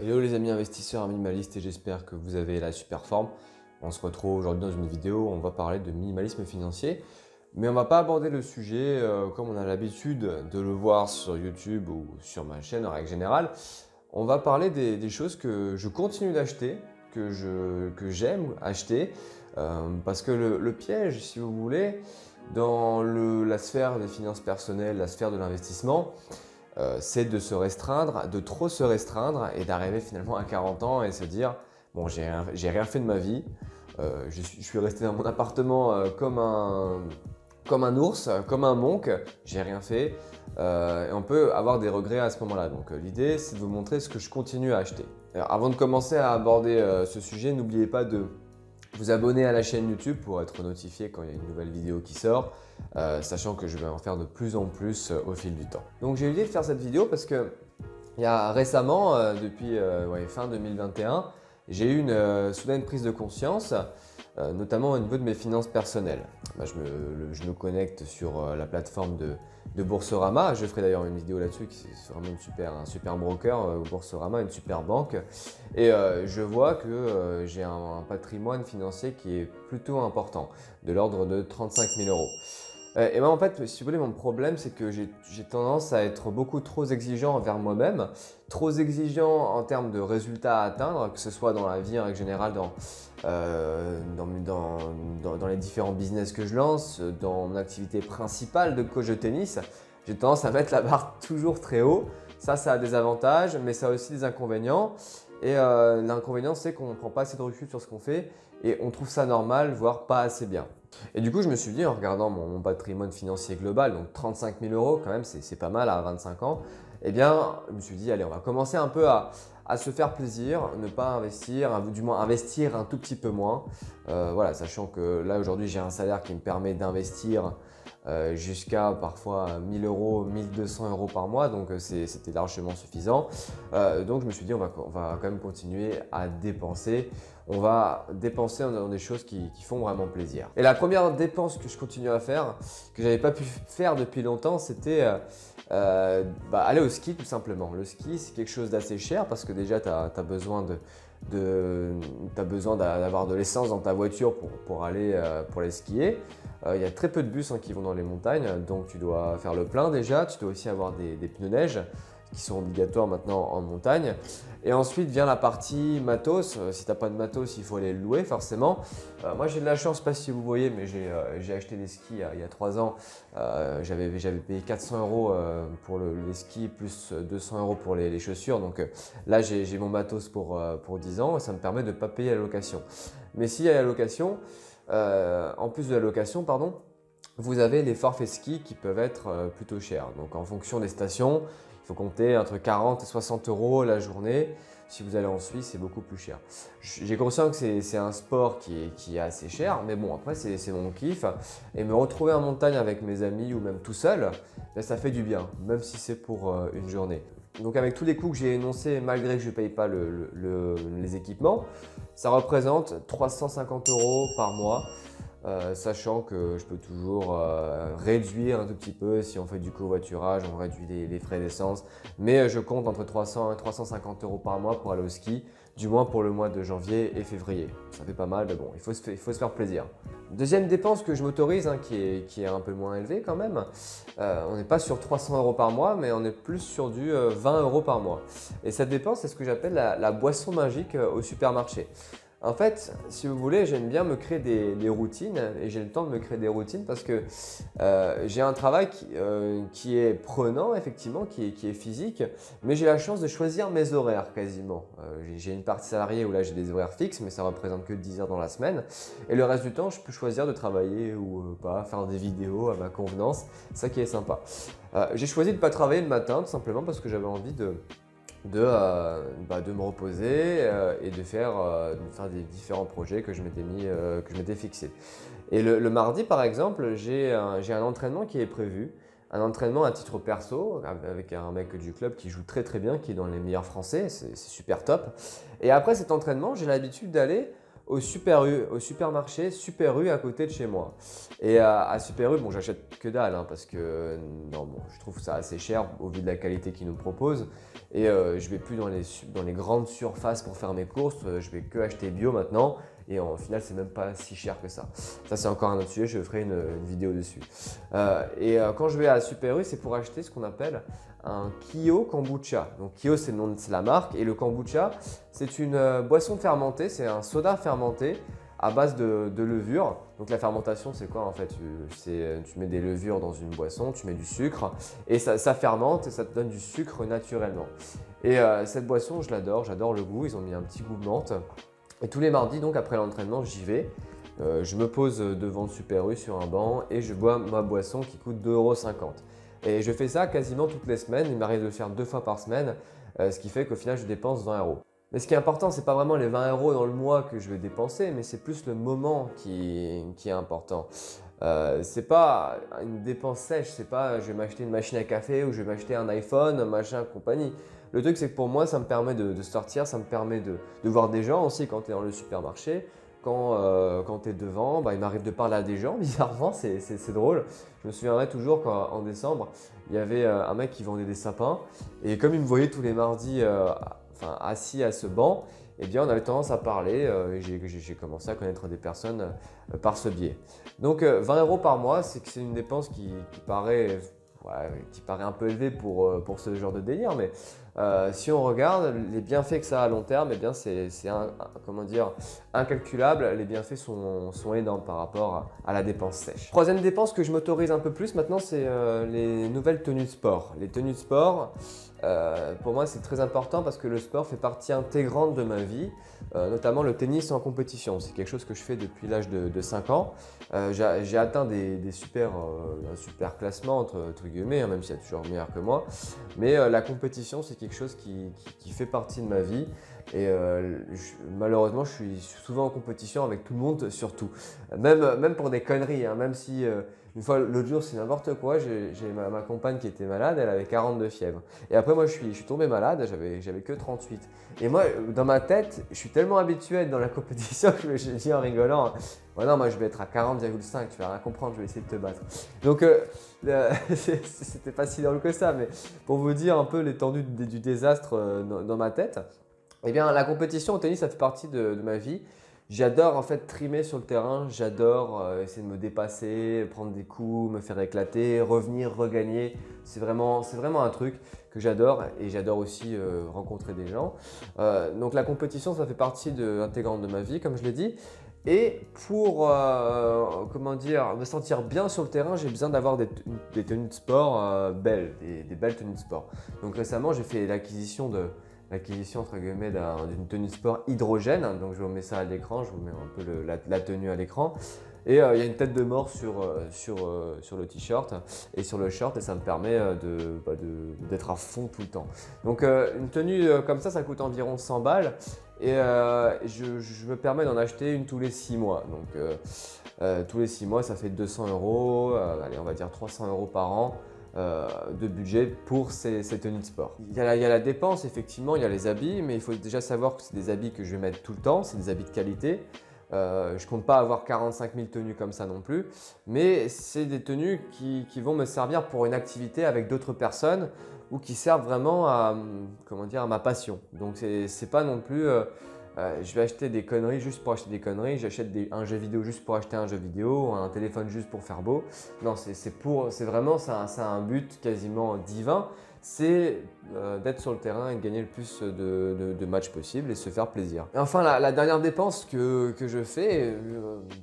Hello les amis investisseurs minimalistes et j'espère que vous avez la super forme. On se retrouve aujourd'hui dans une vidéo où on va parler de minimalisme financier. Mais on ne va pas aborder le sujet comme on a l'habitude de le voir sur YouTube ou sur ma chaîne en règle générale. On va parler des choses que je continue d'acheter, que j'aime acheter. Parce que le piège, si vous voulez, dans la sphère des finances personnelles, la sphère de l'investissement, c'est de se restreindre, de trop se restreindre et d'arriver finalement à 40 ans et se dire « bon, j'ai rien fait de ma vie, je suis resté dans mon appartement comme un ours, comme un monk, j'ai rien fait. Et on peut avoir des regrets à ce moment-là. Donc l'idée, c'est de vous montrer ce que je continue à acheter. Alors, avant de commencer à aborder ce sujet, n'oubliez pas de vous abonner à la chaîne YouTube pour être notifié quand il y a une nouvelle vidéo qui sort, sachant que je vais en faire de plus en plus au fil du temps. Donc j'ai eu l'idée de faire cette vidéo parce que il y a récemment, depuis fin 2021, j'ai eu une soudaine prise de conscience, notamment au niveau de mes finances personnelles. Je me connecte sur la plateforme de Boursorama. Je ferai d'ailleurs une vidéo là-dessus, c'est vraiment un super broker, Boursorama, une super banque. Et je vois que j'ai un patrimoine financier qui est plutôt important, de l'ordre de 35 000 euros. Et moi en fait, si vous voulez, mon problème c'est que j'ai tendance à être beaucoup trop exigeant envers moi-même, trop exigeant en termes de résultats à atteindre, que ce soit dans la vie en règle générale, dans les différents business que je lance, dans mon activité principale de coach de tennis. J'ai tendance à mettre la barre toujours très haut. Ça a des avantages, mais ça a aussi des inconvénients. Et l'inconvénient, c'est qu'on ne prend pas assez de recul sur ce qu'on fait et on trouve ça normal, voire pas assez bien. Et du coup, je me suis dit, en regardant mon patrimoine financier global, donc 35 000 euros quand même, c'est pas mal à 25 ans, eh bien, je me suis dit, allez, on va commencer un peu à se faire plaisir, ne pas investir, du moins investir un tout petit peu moins. Voilà, sachant que là, aujourd'hui, j'ai un salaire qui me permet d'investir jusqu'à parfois 1000 euros, 1200 euros par mois, donc c'était largement suffisant. Donc je me suis dit, on va quand même continuer à dépenser. On va dépenser dans des choses qui font vraiment plaisir. Et la première dépense que je continue à faire, que je n'avais pas pu faire depuis longtemps, c'était aller au ski tout simplement. Le ski, c'est quelque chose d'assez cher parce que déjà, tu as besoin d'avoir de l'essence dans ta voiture pour aller skier. Il y a très peu de bus qui vont dans les montagnes, donc tu dois faire le plein déjà. Tu dois aussi avoir des pneus neige qui sont obligatoires maintenant en montagne. Et ensuite vient la partie matos. Si tu n'as pas de matos, il faut aller le louer forcément. Moi j'ai de la chance, je ne sais pas si vous voyez, mais j'ai acheté des skis il y a 3 ans. J'avais payé 400 euros pour les skis plus 200 euros pour les chaussures. Donc là j'ai mon matos pour 10 ans et ça me permet de ne pas payer la location. Mais s'il y a la location, en plus de la location, pardon, vous avez les forfaits ski qui peuvent être plutôt chers. Donc en fonction des stations, il faut compter entre 40 et 60 euros la journée. Si vous allez en Suisse, c'est beaucoup plus cher. J'ai conscience que c'est un sport qui est assez cher, mais bon, après, c'est mon kiff. Et me retrouver en montagne avec mes amis ou même tout seul, ça fait du bien, même si c'est pour une journée. Donc avec tous les coûts que j'ai énoncés, malgré que je ne paye pas les équipements, ça représente 350 euros par mois. Sachant que je peux toujours réduire un tout petit peu si on fait du covoiturage, on réduit les frais d'essence. Mais je compte entre 300 et 350 euros par mois pour aller au ski, du moins pour le mois de janvier et février. Ça fait pas mal, mais bon, il faut se faire plaisir. Deuxième dépense que je m'autorise, qui est un peu moins élevée quand même, on n'est pas sur 300 euros par mois, mais on est plus sur du 20 euros par mois. Et cette dépense, c'est ce que j'appelle la boisson magique au supermarché. En fait, si vous voulez, j'aime bien me créer des routines et j'ai le temps de me créer des routines parce que j'ai un travail qui est prenant, effectivement, qui est physique, mais j'ai la chance de choisir mes horaires quasiment. J'ai une partie salariée où là j'ai des horaires fixes, mais ça ne représente que 10 heures dans la semaine. Et le reste du temps, je peux choisir de travailler ou pas, faire des vidéos à ma convenance, c'est ça qui est sympa. J'ai choisi de ne pas travailler le matin tout simplement parce que j'avais envie de me reposer et de faire des différents projets que je m'étais fixé. Et le mardi, par exemple, j'ai un entraînement qui est prévu, un entraînement à titre perso avec un mec du club qui joue très très bien, qui est dans les meilleurs français, c'est super top. Et après cet entraînement, j'ai l'habitude d'aller au Super U, au supermarché Super U à côté de chez moi. Et à Super U, bon, j'achète que dalle hein, parce que non, bon, je trouve ça assez cher au vu de la qualité qu'ils nous proposent. Et je vais plus dans les grandes surfaces pour faire mes courses, je vais que acheter bio maintenant. Et au final, c'est même pas si cher que ça. Ça, c'est encore un autre sujet, je ferai une vidéo dessus. Quand je vais à Super U, c'est pour acheter ce qu'on appelle un Kyo Kombucha. Donc Kyo, c'est le nom de la marque. Et le kombucha, c'est une boisson fermentée, c'est un soda fermenté à base de levure. Donc la fermentation, c'est quoi en fait? Tu mets des levures dans une boisson, tu mets du sucre et ça fermente et ça te donne du sucre naturellement. Et cette boisson, je l'adore, j'adore le goût. Ils ont mis un petit goût de menthe. Et tous les mardis, donc après l'entraînement, j'y vais. Je me pose devant le Super U sur un banc et je bois ma boisson qui coûte 2,50 €. Et je fais ça quasiment toutes les semaines. Il m'arrive de le faire 2 fois par semaine, ce qui fait qu'au final, je dépense 20 €. Mais ce qui est important, ce n'est pas vraiment les 20 € dans le mois que je vais dépenser, mais c'est plus le moment qui est important. C'est pas une dépense sèche, c'est pas je vais m'acheter une machine à café ou je vais m'acheter un iPhone, machin, compagnie. Le truc, c'est que pour moi, ça me permet de sortir, ça me permet de voir des gens aussi quand tu es dans le supermarché. Quand tu es devant, bah, il m'arrive de parler à des gens, bizarrement, c'est drôle. Je me souviendrai toujours qu'en décembre, il y avait un mec qui vendait des sapins. Et comme il me voyait tous les mardis assis à ce banc, eh bien, on avait tendance à parler et j'ai commencé à connaître des personnes par ce biais. Donc 20 € par mois, c'est une dépense qui paraît, qui paraît un peu élevée pour ce genre de délire, mais si on regarde les bienfaits que ça a à long terme, eh bien c'est comment dire, incalculable. Les bienfaits sont énormes par rapport à la dépense sèche. Troisième dépense que je m'autorise un peu plus maintenant, c'est les nouvelles tenues de sport. Les tenues de sport, pour moi, c'est très important parce que le sport fait partie intégrante de ma vie, notamment le tennis en compétition. C'est quelque chose que je fais depuis l'âge de 5 ans. J'ai atteint un super classement, entre guillemets, hein, même s'il y a toujours meilleur que moi. Mais la compétition, c'est quelque chose qui fait partie de ma vie. Et malheureusement, je suis souvent en compétition avec tout le monde, surtout. Même pour des conneries, hein, même si une fois, l'autre jour, c'est n'importe quoi, j'ai ma compagne qui était malade, elle avait 42 fièvres. Et après, moi, je suis tombé malade, j'avais que 38. Et moi, dans ma tête, je suis tellement habitué à être dans la compétition que je me suis dit en rigolant, ouais, non, moi, je vais être à 40,5, tu vas rien comprendre, je vais essayer de te battre. Donc, c'était pas si drôle que ça, mais pour vous dire un peu l'étendue du désastre dans ma tête, eh bien, la compétition au tennis, ça fait partie de ma vie. J'adore en fait trimer sur le terrain, j'adore essayer de me dépasser, prendre des coups, me faire éclater, revenir, regagner. C'est vraiment un truc que j'adore et j'adore aussi rencontrer des gens. Donc la compétition, ça fait partie intégrante de ma vie, comme je l'ai dit. Et pour comment dire, me sentir bien sur le terrain, j'ai besoin d'avoir des tenues de sport belles, des belles tenues de sport. Donc récemment, j'ai fait l'acquisition entre guillemets d'une tenue de sport hydrogène. Donc je vous mets ça à l'écran, je vous mets un peu la tenue à l'écran. Et il y a une tête de mort sur le t-shirt et sur le short et ça me permet d'être à fond tout le temps. Donc une tenue comme ça coûte environ 100 balles et je me permets d'en acheter une tous les 6 mois. Donc tous les 6 mois ça fait 200 €, allez on va dire 300 € par an. De budget pour ces tenues de sport. Il y a la dépense, effectivement, il y a les habits, mais il faut déjà savoir que c'est des habits que je vais mettre tout le temps, c'est des habits de qualité. Je ne compte pas avoir 45 000 tenues comme ça non plus, mais c'est des tenues qui vont me servir pour une activité avec d'autres personnes ou qui servent vraiment à ma passion. Donc c'est pas non plus je vais acheter des conneries juste pour acheter des conneries, j'achète un jeu vidéo juste pour acheter un jeu vidéo, un téléphone juste pour faire beau. Non, c'est vraiment, ça a un but quasiment divin, c'est d'être sur le terrain et de gagner le plus de matchs possible et se faire plaisir. Et enfin, la dernière dépense que je fais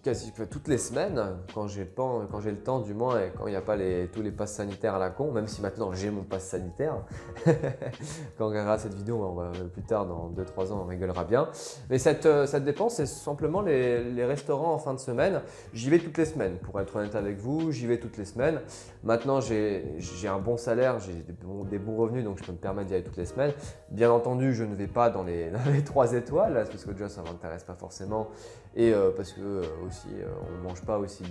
quasi toutes les semaines, quand j'ai le temps du moins et quand il n'y a pas tous les passes sanitaires à la con, même si maintenant j'ai mon pass sanitaire, quand on regardera cette vidéo, plus tard dans 2-3 ans, on rigolera bien. Mais cette dépense, c'est simplement les restaurants en fin de semaine. J'y vais toutes les semaines, pour être honnête avec vous, j'y vais toutes les semaines. Maintenant, j'ai un bon salaire, j'ai des bons revenus, donc je peux me permettre d'y aller toutes les semaines. Bien entendu, je ne vais pas dans les 3 étoiles, là, parce que déjà ça ne m'intéresse pas forcément, et parce que aussi on mange pas aussi,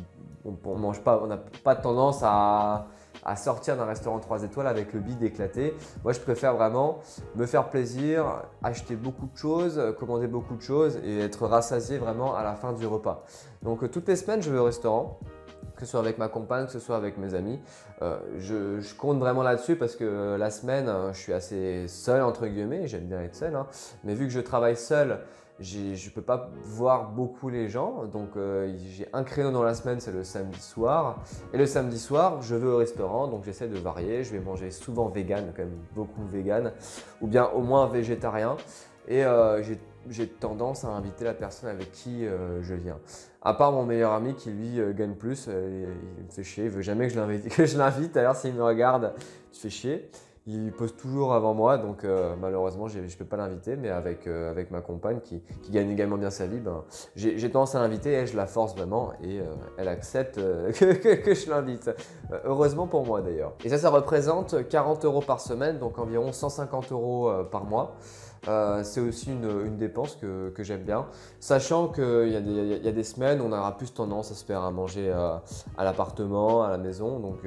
on n'a pas tendance à sortir d'un restaurant 3 étoiles avec le bide éclaté. Moi, je préfère vraiment me faire plaisir, acheter beaucoup de choses, commander beaucoup de choses et être rassasié vraiment à la fin du repas. Donc, toutes les semaines, je vais au restaurant, que ce soit avec ma compagne, que ce soit avec mes amis. Je compte vraiment là-dessus parce que la semaine, je suis assez seul, entre guillemets. J'aime bien être seul, hein. Mais vu que je travaille seul, je ne peux pas voir beaucoup les gens. Donc, j'ai un créneau dans la semaine, c'est le samedi soir. Et le samedi soir, je vais au restaurant. Donc, j'essaie de varier. Je vais manger souvent vegan, quand même beaucoup vegan. Ou bien au moins végétarien. Et j'ai tendance à inviter la personne avec qui je viens. À part mon meilleur ami qui lui gagne plus, il me fait chier, il veut jamais que je l'invite. D'ailleurs, s'il me regarde, tu fais chier. Il pose toujours avant moi, donc malheureusement, je ne peux pas l'inviter. Mais avec ma compagne qui gagne également bien sa vie, ben, j'ai tendance à l'inviter et je la force vraiment. Et elle accepte que je l'invite. Heureusement pour moi d'ailleurs. Et ça représente 40 € par semaine, donc environ 150 € par mois. C'est aussi une dépense que j'aime bien, sachant qu'il y a des semaines où on aura plus tendance à se faire à manger à l'appartement, à la maison, donc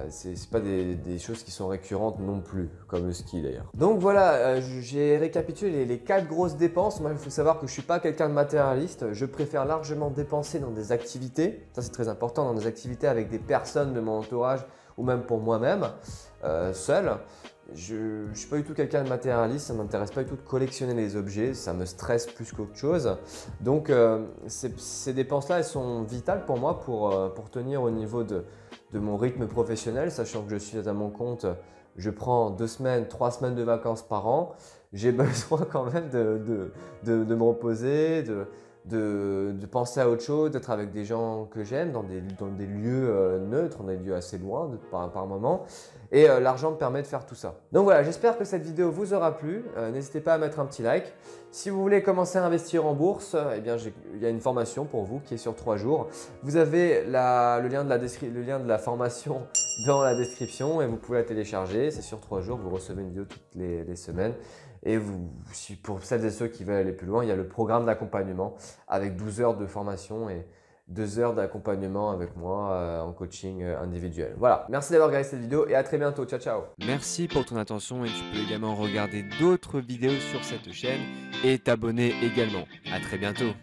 c'est pas des choses qui sont récurrentes non plus, comme le ski d'ailleurs. Donc voilà, j'ai récapitulé les 4 grosses dépenses. Moi, il faut savoir que je ne suis pas quelqu'un de matérialiste, je préfère largement dépenser dans des activités, ça c'est très important, dans des activités avec des personnes de mon entourage ou même pour moi-même, seul. Je ne suis pas du tout quelqu'un de matérialiste, ça ne m'intéresse pas du tout de collectionner les objets, ça me stresse plus qu'autre chose. Donc ces dépenses-là, elles sont vitales pour moi pour tenir au niveau de mon rythme professionnel, sachant que je suis à mon compte, je prends 2 semaines, 3 semaines de vacances par an. J'ai besoin quand même de me reposer, de penser à autre chose, d'être avec des gens que j'aime, dans des lieux neutres, dans des lieux assez loin par moment. Et l'argent me permet de faire tout ça. Donc voilà, j'espère que cette vidéo vous aura plu. N'hésitez pas à mettre un petit like. Si vous voulez commencer à investir en bourse, eh bien, il y a une formation pour vous qui est sur 3 jours. Vous avez le lien de la formation dans la description et vous pouvez la télécharger. C'est sur 3 jours, vous recevez une vidéo toutes les semaines. Et pour celles et ceux qui veulent aller plus loin, il y a le programme d'accompagnement avec 12 heures de formation et 2 heures d'accompagnement avec moi en coaching individuel. Voilà, merci d'avoir regardé cette vidéo et à très bientôt. Ciao, ciao. Merci pour ton attention et tu peux également regarder d'autres vidéos sur cette chaîne et t'abonner également. À très bientôt.